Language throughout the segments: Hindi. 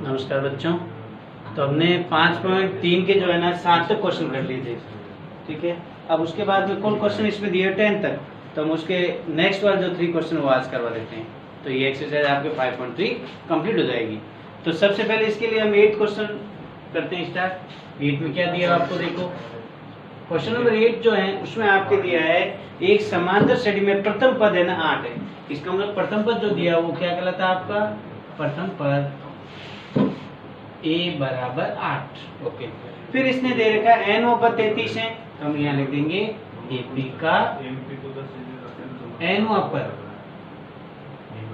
नमस्कार बच्चों। तो हमने 5.3 के जो है ना 7 तक क्वेश्चन कर लिए थे, ठीक है। अब उसके बाद में कौन क्वेश्चन इसमें दिए 10 तक, तो हम उसके नेक्स्ट वाले जो 3 क्वेश्चन वो आज करवा देते हैं। तो ये एक्सरसाइज आपके 5.3 कंप्लीट हो जाएगी। तो सबसे पहले इसके लिए हम 8 क्वेश्चन करते हैं स्टार्ट। 8 में क्या दिया आपको, देखो क्वेश्चन नंबर 8 जो है उसमें आपके दिया है एक समांतर श्रेणी में प्रथम पद है ना 8 है। इसका मतलब प्रथम पद जो दिया वो क्या कहलाता है आपका, प्रथम पद a बराबर 8। ओके, फिर इसने दे रखा है n पद 33 है, तो हम यहाँ लिख देंगे AP का n पद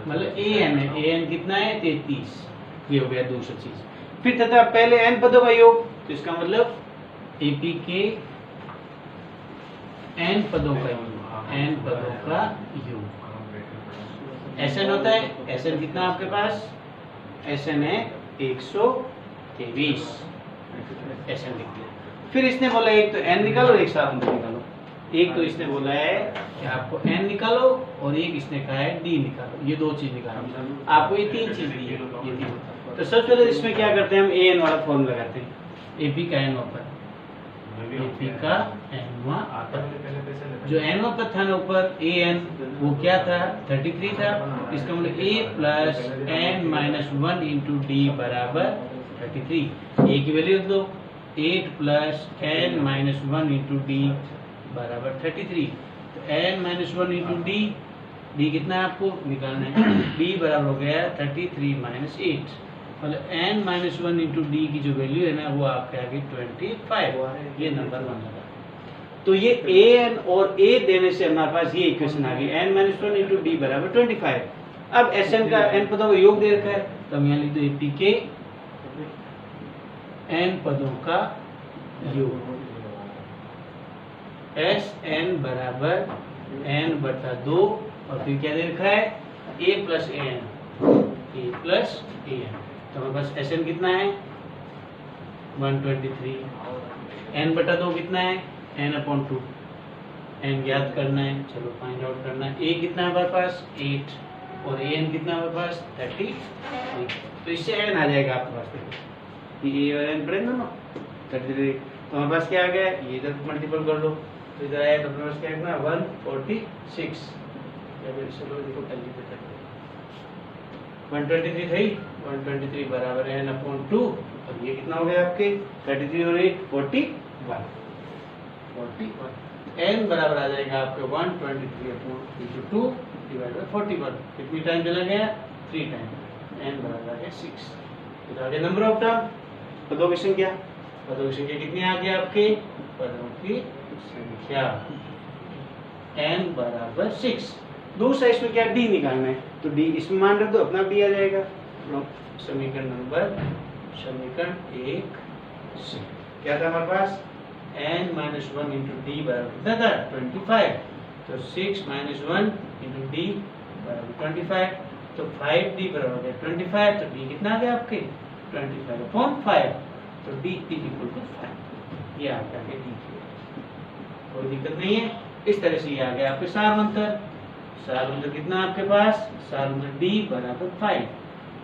मतलब an है, an कितना है 33, ये हो गया दूसरी चीज। फिर तथा पहले n पदों का योग, तो इसका मतलब AP के n पदों का योग, n पदों का योग। Sn होता है, Sn कितना आपके पास, Sn है 123, Sn लिख दिया। फिर इसने बोला एक तो n निकालो, एक साथ अंतर निकालो। एक तो इसने बोला है कि आपको n निकालो और एक इसने कहा है d निकालो, ये दो चीज निकालो। आपको ये 3 चीज दी है, ये 3। तो सबसे पहले इसमें क्या करते हैं, हम an वाला फॉर्मूला लगाते हैं। AP का n पद, AP का n पद, जो n पद था ना ऊपर an, वो क्या था 33 था। इसका मतलब a plus n minus 1 into D बराबर 33। a की वैल्यू दो, 8 plus n minus 1 into D बराबर 33। तो n minus 1 into D, D कितना है आपको निकालना है, d बराबर हो गया 33 माइनस 8, मतलब n माइनस 1 इंटू डी की जो वैल्यू है ना वो आपके आ गई 25। ये नंबर 1 लगा। तो ये an और a देने से हमारे पास ये इक्वेशन आ गई, n माइनस 1 इंटू डी बराबर 25। अब Sn का n पदों का योग दे रखा है, तो हम यहाँ लिख दो AP के n पदों का योग, Sn बराबर n बटा 2, और फिर क्या दे रखा है a plus an, a plus an। तो हमारे पास Sn कितना है 123, n बटा 2 कितना है n/2, n ज्ञात करना है, चलो फाइंड आउट करना है। a कितना है हमारे पास 8 और an कितना है हमारे पास 33। तो इससे n आ जाएगा आपके पास, ये a और n पढ़ेंगे ना 33। तो हमारे पास क्या आ गया, ये इधर मल्टीपल कर लो, तो इधर आया तो हमारे पास क्या है 146। चलो देखो कैलकुलेट करते हैं, 123 थी, 123 बराबर है n/2, और ये कितना हो गया आपके 33 और 8 41। n बराबर आ जाएगा आपके 123/2 डिवाइड बाय 41। कितनी टाइम चला गया 3 टाइम, n बराबर आ गया 6। तो आगे नंबर ऑफ टर्म, पदों की संख्या, पदों की संख्या कितनी आ गई आपके, पदों की संख्या n बराबर 6। दूसरा इसमें क्या d निकालना है, तो d इसमें मान रख दो, अपना d आ जाएगा। समीकरण नंबर, समीकरण 1 से क्या था हमारे पास n माइनस 1 इंटू डी बराबर कितना था 25। तो 6 माइनस 1 इंटू डी बराबर 25, तो 5d बराबर हो गया 25। तो d कितना आ गया आपके 25/5, तो d इक्वल टू 5। ये आ गया d, कोई दिक्कत नहीं है। इस तरह से ये आ गया आपके सारवंतर। सारवंतर कितना आपके पास, सारवंतर d बराबर 5,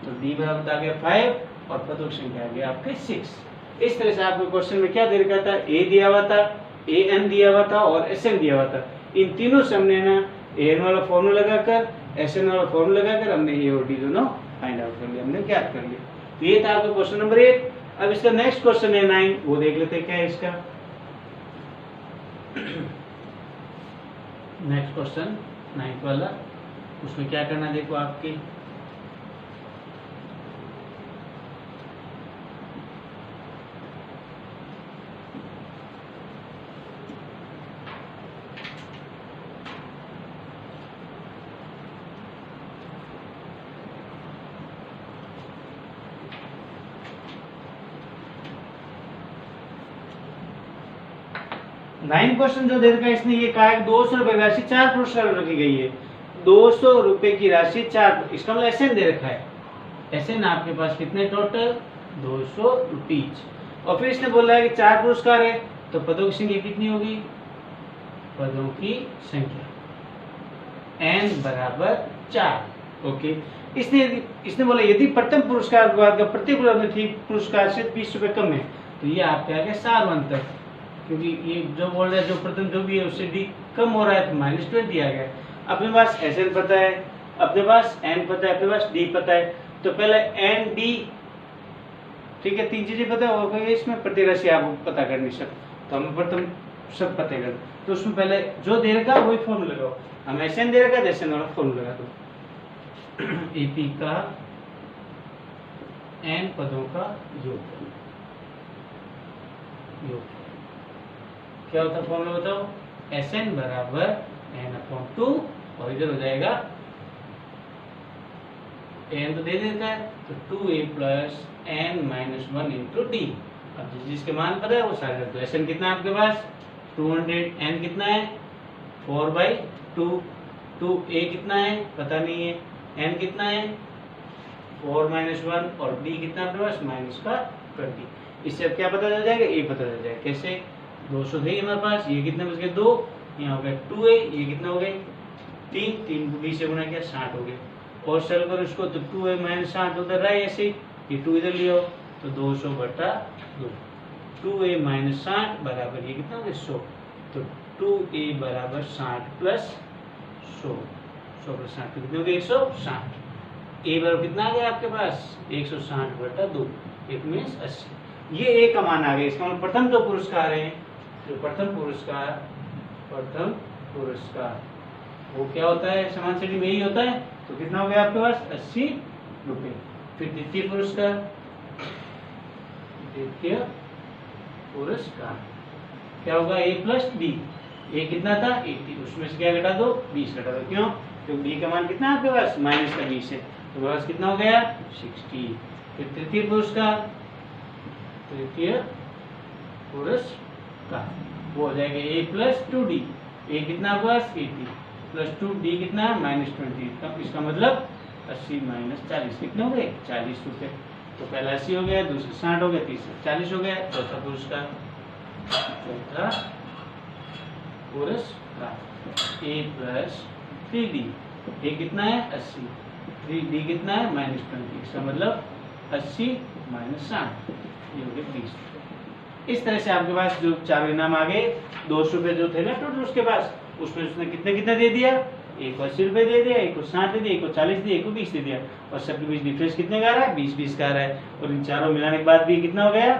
तो d बराबर आ गया 5 और पदों की संख्या आ गया आपके 6। इस तरह से आपके क्वेश्चन में क्या दे रखा था, a दिया हुआ था, an दिया हुआ था और Sn दिया हुआ था। इन तीनों से हमने ना an वाला फॉर्मूला लगाकर, Sn वाला फॉर्मूला लगाकर हमने a और d दोनों फाइंड आउट कर लिया, हमने ज्ञात कर लिया। तो ये था आपका क्वेश्चन नंबर 8। अब इसका नेक्स्ट क्वेश्चन है 9, वो देख लेते हैं क्या है इसका। नेक्स्ट क्वेश्चन 9 वाला, उसमें क्या करना देखो आपकी, नाइन क्वेश्चन जो दे रखा है इसने ये कहा है 200 रुपए राशि 4 पुरस्कार रखी गई है। 200 रुपए की राशि 4, इसका मतलब Sn दे रखा है। Sn आपके पास कितने टोटल 200 रुपीज, और फिर इसने बोला है कि 4 पुरस्कार है, तो पदों की संख्या कितनी होगी, पदों की संख्या n बराबर 4। ओके, इसने बोला यदि प्रथम पुरस्कार के बाद का प्रत्येक पुरस्कार से 20 रुपए कम है तो ये आपके आ गया सार्वंतक, क्योंकि ये जो बोल रहा है जो प्रथम जो भी है उससे डी कम हो रहा है तो -20 आ गया। अपने पास SN पता है, अपने पास N पता है, अपने पास D पता है, तो पहले N D, ठीक है, 3 चीजें पता होगा, इसमें प्रत्येक राशि आप पता कर नहीं सकते, तो हमें प्रथम सब पता कर, तो उसमें पहले जो दे रखा वही फॉर्मूला लगाओ। हम SN दे रखा SN वाला फॉर्मूला लगा दो। AP का N पदों का योग क्या होता है फॉर्मूला बताओ? SN बराबर N/2 और इधर हो जाएगा N तो दे देता है तो 2A + N-1 × D। अब जिसके मान पता है वो सारे, तो SN कितना है आपके पास 200, N कितना है 4/2, 2A कितना है पता नहीं है, N कितना है 4 - 1 और D कितना है आपके पास -20। इससे अब क्या पता चल जाएगा? A पता चल जाएगा। कैसे? 200 थे हमारे पास, ये कितने बच गए 2, यहाँ हो गया 2A, ये कितना हो गए 3, 3 को 20 से गुना किया 60 हो गए, और सॉल्व करो इसको तो 2A - 60 उधर रहा है ऐसे, ये 2 इधर लियो तो 200/2, 2A - 60 बराबर ये कितना हो गया 100, तो 2A बराबर 60 + 100, 100 + 60 कितने हो गए 160। A बराबर कितना आ गया आपके पास 160/2, इट मींस 80। ये A का मान आ गया। इसका मतलब प्रथम जो पुरस्कार है, जो प्रथम पुरस्कार वो क्या होता है समान श्रेणी में ही होता है, तो कितना हो गया आपके पास 80 रुपए। फिर द्वितीय पुरस्कार क्या होगा A + D, A कितना था 80, उसमें से क्या घटा दो 20 घटा दो, क्यों? क्योंकि D का मान कितना है आपके पास -20 है, तो बस कितना हो गया 60। फिर तृतीय पुरस्कार वो हो जाएगा A + 2D, A कितना आपके पास 80 + 2D कितना है -20, तब इसका मतलब 80 - 40 कितने हो गए 40 रुपए। तो पहला 80 हो गया, दूसरा 60 हो गया, तीसरा 40 हो गया। चौथा पुरस्कार A + 3D, A कितना है 80, 3D कितना है -20, इसका मतलब 80 - 60 ये हो गया 20 रुपए। इस तरह से आपके पास जो चार इनाम आ गए, 200 रुपए जो थे ना टोटल उसके पास, उसमें उसने कितने कितने दे दिया, एक को 80 रुपए दे दिया, एक को 60 दे दिया, एक को 40 दिया, एक को 20 दे दिया, और सबके बीच डिफरेंस कितने का आ रहा है 20-20 का आ रहा है, और इन चारों मिलाने के बाद भी कितना हो गया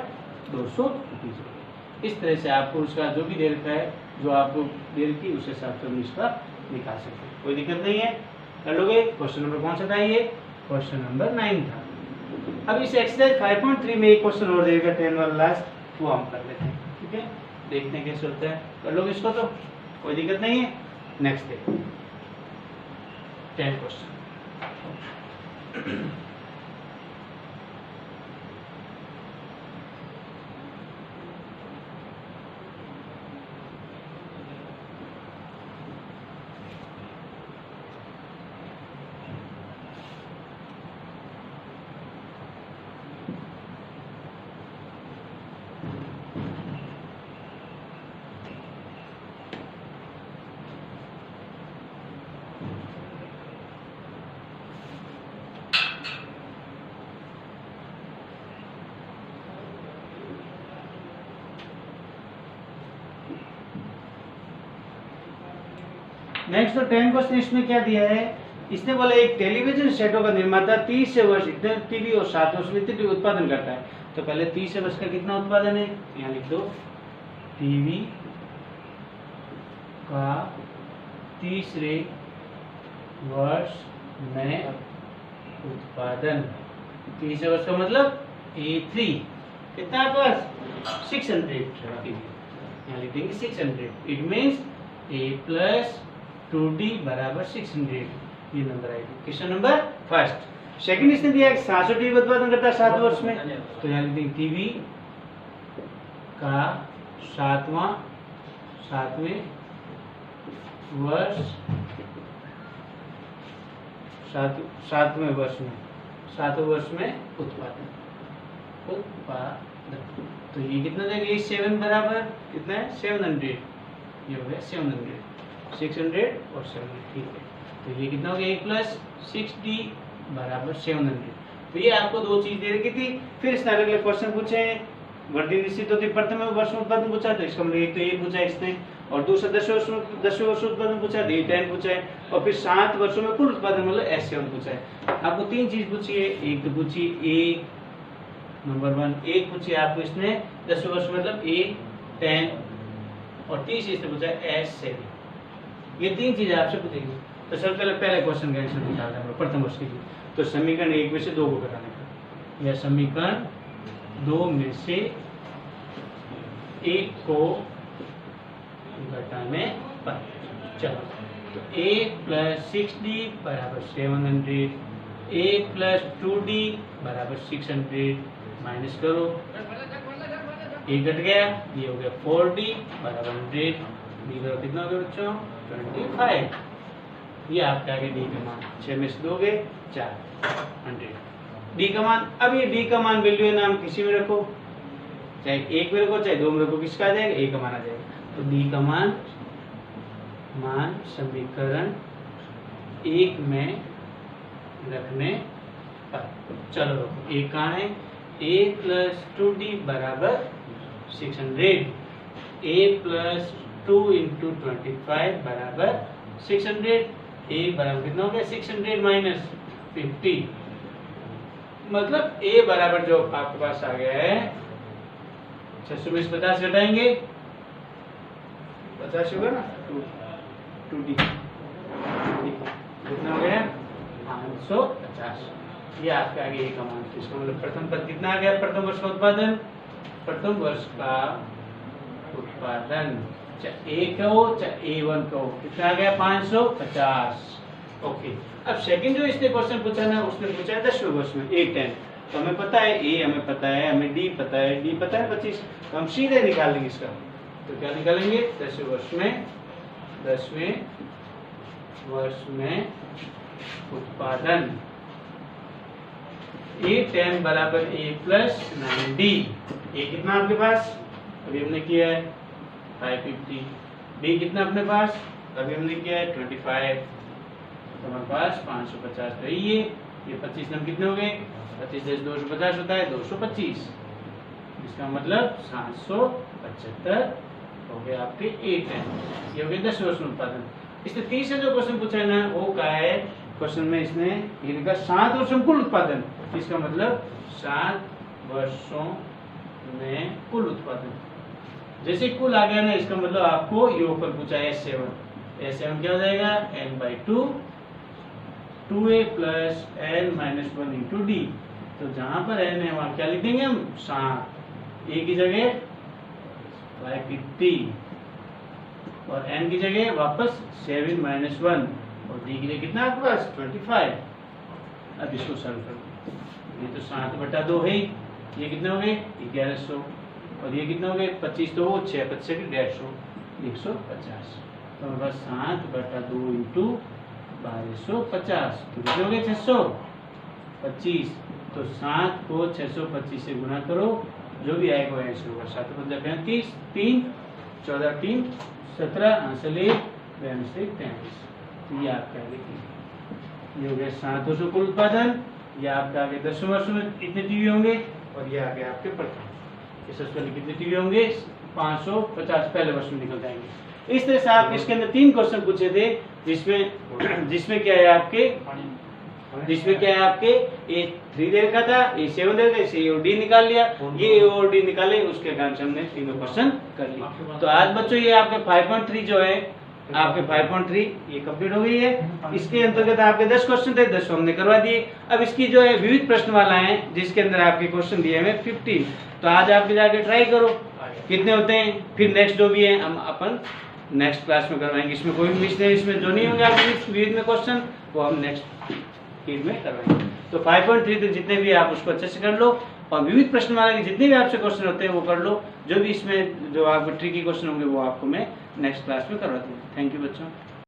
230 रुपए। इस तरह से आप पुरस्कार जो भी दे रखा है, जो आपको दे रखी उस हिसाब से हम इसका निकाल सकते हैं, कोई दिक्कत नहीं है, कर लोगे। क्वेश्चन नंबर कौन सा था ये? क्वेश्चन नंबर 9 था। अब इस एक्सरसाइज 5.3 में एक क्वेश्चन और देगा 10 वाला लास्ट, वो हम कर लेते हैं, ठीक है, देखते हैं कैसे होता है, कर लोगे इसको तो कोई दिक्कत नहीं है। नेक्स्ट देखते हैं 10 क्वेश्चन। नेक्स्ट तो 10 क्वेश्चन इसमें क्या दिया है, इसने बोला एक टेलीविजन सेटों का निर्माता 30 से वर्ष इतने टीवी और 7 वर्ष में इतने उत्पादन करता है। तो पहले 30 से वर्ष का कितना उत्पादन है, यहाँ लिख दो, टीवी का तीसरे वर्ष में उत्पादन, 30 वर्ष का मतलब A3 कितना है पास 600, यहाँ लिख देंगे 600, इट मीन्स A + 2D बराबर 600, ये नंबर आएगा। Question number first. सेकंड इसने दिया है 700 टीवी उत्पादन करता है 7 वर्ष में, तो यहाँ लिख देंगे टीवी का 7वें वर्ष 7वें वर्ष में उत्पादन, तो ये कितना देगा, ये 7 बराबर कितना है 700, ये हो गया 700, 600 और 700, ठीक है। तो ये कितना हो गया A + 6D बराबर 700। तो ये आपको दो चीज दे रखी थी। फिर इसने अलग अलग क्वेश्चन पूछे हैं। वृद्धि निश्चित होती प्रथम वर्ष में उत्पादन पूछा, तो इसका मतलब एक तो ये पूछा इसने, और दूसरा 10वें वर्ष उत्पादन पूछा, तो ये 10 पूछा है, और फिर 7 वर्षों में कुल उत्पादन मतलब S7 पूछा है। आपको तीन चीज पूछी है, एक तो पूछी ए नंबर 1, एक पूछी आपको इसने 10वें वर्ष मतलब A10, और तीसरी इसने पूछा S7। ये तीन चीजें आपसे पूछेंगी। तो सबसे पहले क्वेश्चन का आंसर निकालना है प्रथम वर्ष के लिए। तो समीकरण 1 में से 2 को घटाने का, या समीकरण 2 में से 1 को घटाने पर। चलो, तो a + 6d बराबर 700, a + 2d बराबर 600, माइनस करो, a घट गया, ये हो गया 4d बराबर 100, d करो कितना हो गया बच्चों 25। ये आपका आगे d का मान 6 में से 2 गए 4, 100 d का मान। अब ये d का मान वैल्यू है ना, हम किसी में रखो, चाहे 1 में रखो चाहे 2 में रखो, किसका आ जाएगा a का मान आ जाएगा। तो d का मान समीकरण 1 में रखने पर, चलो रखो, a कहाँ है, a + 2d बराबर 600, a + 2 × 25 बराबर 600, a बराबर कितना हो गया 600 माइनस 50, मतलब a बराबर जो आपके पास आ गया है 600 में से 50 घटाएंगे, 50 होगा ना, 2d कितना हो गया 550। ये आपका आगे a का मान। इसका मतलब प्रथम पद कितना आ गया, प्रथम वर्ष का उत्पादन, प्रथम वर्ष का उत्पादन चाहे a का हो चाहे A1 का हो, कितना आ गया 550। ओके, अब सेकंड जो इसने क्वेश्चन पूछा ना, उसने पूछा है 10वें वर्ष में A10। तो हमें पता है A हमें पता है, हमें D पता है, D पता है 25, तो हम सीधे निकाल लेंगे इसका। तो क्या निकालेंगे 10वें वर्ष में उत्पादन A10 बराबर A + 9D। A कितना आपके पास, अभी हमने किया है 550, D कितना अपने पास, अभी हमने किया है 25, तो हमारे पास 550 तो ये 25 नंबर कितने हो गए, 25 + 250 होता है 225, इसका मतलब 775 हो गए आपके A10। ये हो गया 10 वर्ष में उत्पादन। इसने तीसरा जो क्वेश्चन पूछा है ना, वो क्या है, क्वेश्चन में इसने ये लिखा 7 वर्षों में कुल उत्पादन, इसका मतलब 7 वर्षों में कुल उत्पादन। जैसे कुल आ गया ना, इसका मतलब आपको योगफल पूछा है S7 क्या हो जाएगा n/2, 2a + n - 1 × d। तो जहां पर n है वहां क्या लिखेंगे हम 7, a की जगह 550 और n की जगह वापस 7 - 1 और d की जगह कितना आपके पास 25। अब इसको सॉल्व करो, ये तो 7/2 है, ये कितने हो गए 1100, और ये कितना हो गए 25, तो 6 × 25 = 150, 150। तो हमारे पास 7/2 × 1250, तो कितने हो गए 625। तो 7 को 625 से गुना करो, जो भी आएगा वो आंसर होगा। 7 × 5 = 35, 3 14 3 17, आंसर 1 43। तो ये आपका आगे ये हो गया 7 वर्षों कुल उत्पादन, ये आपका आगे 10 वर्षों में इतने टीवी होंगे, और ये आगे आपके प्रथम इस वाले कितने टीवी होंगे 550 पहले वर्ष में निकल जाएंगे। इस तरह से आप इसके अंदर 3 क्वेश्चन पूछे थे, जिसमें क्या है आपके A 3 दे रखा था, A 7 दे रखा, इसे A और D निकाल लिया, ये A और D निकाले, उसके कारण से हमने तीनों क्वेश्चन कर लिए। तो आज बच्चों ये आपके 5.3 जो है आपके 5.3 ये कंप्लीट हो गई है। इसके अंतर्गत आपके 10 क्वेश्चन थे, 10 हमने करवा दिए। अब इसकी जो है विविध प्रश्न वाला है, जिसके अंदर आपके क्वेश्चन दिए हैं 15। तो आज आप जाके ट्राई करो कितने होते हैं, फिर नेक्स्ट जो भी है हम अपन नेक्स्ट क्लास में करवाएंगे। इसमें कोई भी मिस नहीं, इसमें जो नहीं होंगे आपके विविध में क्वेश्चन वो हम नेक्स्ट फील्ड में करवाएंगे। तो 5.3 तक जितने भी आप उसको अच्छे से कर लो, और विविध प्रश्न वाले जितने भी आपसे क्वेश्चन होते हैं वो कर लो। जो भी इसमें जो आपको ट्रिकी क्वेश्चन होंगे वो आपको मैं नेक्स्ट क्लास में करवा दूंगा। थैंक यू बच्चों।